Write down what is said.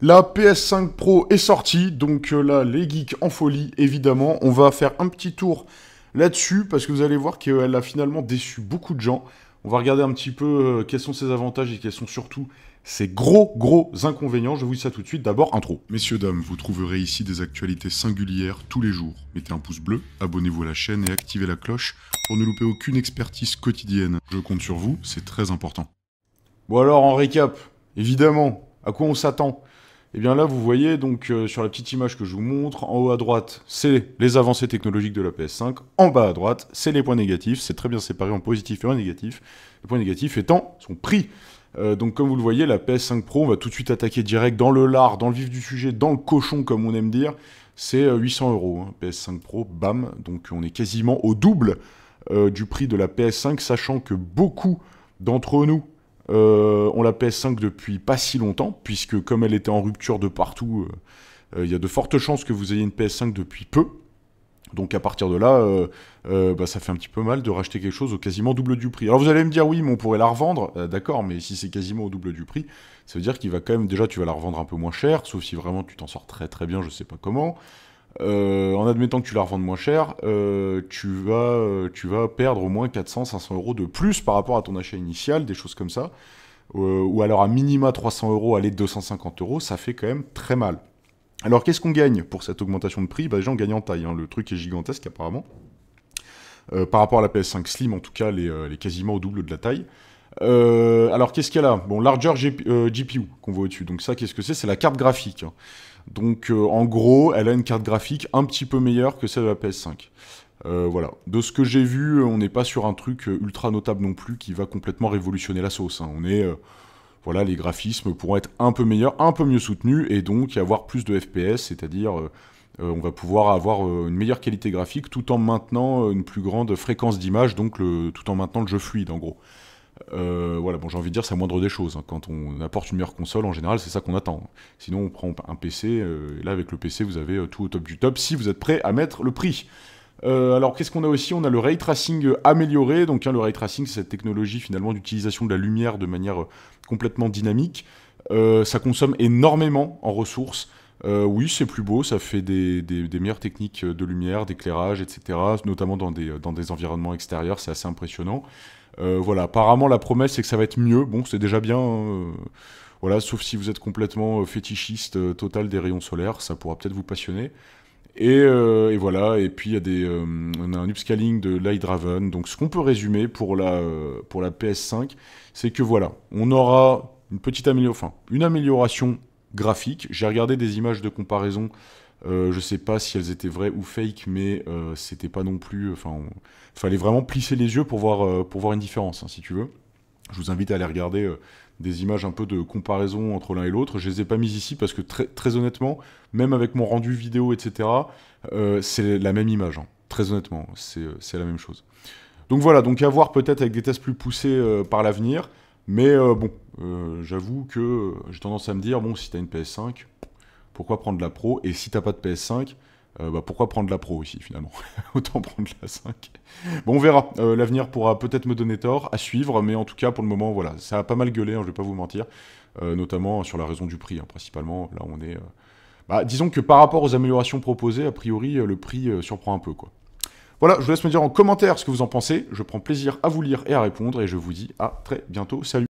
La PS5 Pro est sortie, donc là, les geeks en folie, évidemment. On va faire un petit tour là-dessus, parce que vous allez voir qu'elle a finalement déçu beaucoup de gens. On va regarder un petit peu quels sont ses avantages et quels sont surtout ses gros inconvénients. Je vous dis ça tout de suite. D'abord, intro. Messieurs, dames, vous trouverez ici des actualités singulières tous les jours. Mettez un pouce bleu, abonnez-vous à la chaîne et activez la cloche pour ne louper aucune expertise quotidienne. Je compte sur vous, c'est très important. Bon alors, en récap, évidemment, à quoi on s'attend? Eh bien là, vous voyez, donc sur la petite image que je vous montre, en haut à droite, c'est les avancées technologiques de la PS5. En bas à droite, c'est les points négatifs. C'est très bien séparé en positif et en négatif. Les points négatifs étant son prix. Donc comme vous le voyez, la PS5 Pro, on va tout de suite attaquer direct dans le lard, dans le vif du sujet, dans le cochon, comme on aime dire. C'est 800 €, hein, PS5 Pro, bam. Donc on est quasiment au double du prix de la PS5, sachant que beaucoup d'entre nous ont la PS5 depuis pas si longtemps, puisque comme elle était en rupture de partout, il y a de fortes chances que vous ayez une PS5 depuis peu. Donc à partir de là, ça fait un petit peu mal de racheter quelque chose au quasiment double du prix. Alors vous allez me dire, oui, mais on pourrait la revendre. D'accord, mais si c'est quasiment au double du prix, ça veut dire qu'il va quand même, déjà tu vas la revendre un peu moins cher, sauf si vraiment tu t'en sors très bien, je sais pas comment. En admettant que tu la revendes moins cher, tu vas perdre au moins 400-500 € de plus par rapport à ton achat initial, des choses comme ça. Ou alors à minima 300 €, aller 250 €, ça fait quand même très mal. Alors qu'est-ce qu'on gagne pour cette augmentation de prix? Déjà on gagne en taille, hein. Le truc est gigantesque apparemment. Par rapport à la PS5 Slim, en tout cas, elle est quasiment au double de la taille. Alors qu'est-ce qu'il y a là? Bon, larger GPU qu'on voit au-dessus. Donc ça, qu'est-ce que c'est? C'est la carte graphique, hein. Donc en gros, elle a une carte graphique un petit peu meilleure que celle de la PS5. Voilà. De ce que j'ai vu, on n'est pas sur un truc ultra notable non plus qui va complètement révolutionner la sauce, hein. On est... voilà, les graphismes pourront être un peu meilleurs, un peu mieux soutenus, et donc y avoir plus de FPS, c'est-à-dire on va pouvoir avoir une meilleure qualité graphique tout en maintenant une plus grande fréquence d'image, donc tout en maintenant le jeu fluide en gros. Voilà, bon, j'ai envie de dire, c'est la moindre des choses, hein. Quand on apporte une meilleure console, en général, c'est ça qu'on attend. Sinon, on prend un PC, et là, avec le PC, vous avez tout au top du top, si vous êtes prêt à mettre le prix. Alors, qu'est-ce qu'on a aussi? On a le ray tracing amélioré. Donc, hein, le ray tracing, c'est cette technologie, finalement, d'utilisation de la lumière de manière complètement dynamique. Ça consomme énormément en ressources. Oui, c'est plus beau, ça fait des meilleures techniques de lumière, d'éclairage, etc., notamment dans des environnements extérieurs, c'est assez impressionnant. Voilà, apparemment la promesse c'est que ça va être mieux, bon c'est déjà bien, hein, voilà, sauf si vous êtes complètement fétichiste total des rayons solaires, ça pourra peut-être vous passionner. Et voilà, et puis il y a on a un upscaling de Light Draven, donc ce qu'on peut résumer pour la PS5, c'est que voilà, on aura une amélioration graphique. J'ai regardé des images de comparaison. Je sais pas si elles étaient vraies ou fake, mais c'était pas non plus. Fallait vraiment plisser les yeux pour voir une différence, hein, si tu veux. Je vous invite à aller regarder des images un peu de comparaison entre l'un et l'autre. Je les ai pas mises ici parce que très honnêtement, même avec mon rendu vidéo, etc., c'est la même image, hein. Très honnêtement, c'est la même chose. Donc voilà, donc à voir peut-être avec des tests plus poussés par l'avenir. Mais bon, j'avoue que j'ai tendance à me dire, bon, si t'as une PS5, pourquoi prendre la Pro? Et si t'as pas de PS5, pourquoi prendre la Pro aussi, finalement? Autant prendre la 5. Bon, on verra. L'avenir pourra peut-être me donner tort, à suivre, mais en tout cas, pour le moment, voilà, ça a pas mal gueulé, hein, je vais pas vous mentir, notamment sur la raison du prix, hein, principalement. Là, on est... disons que par rapport aux améliorations proposées, a priori, le prix surprend un peu, quoi. Voilà, je vous laisse me dire en commentaire ce que vous en pensez. Je prends plaisir à vous lire et à répondre, et je vous dis à très bientôt. Salut!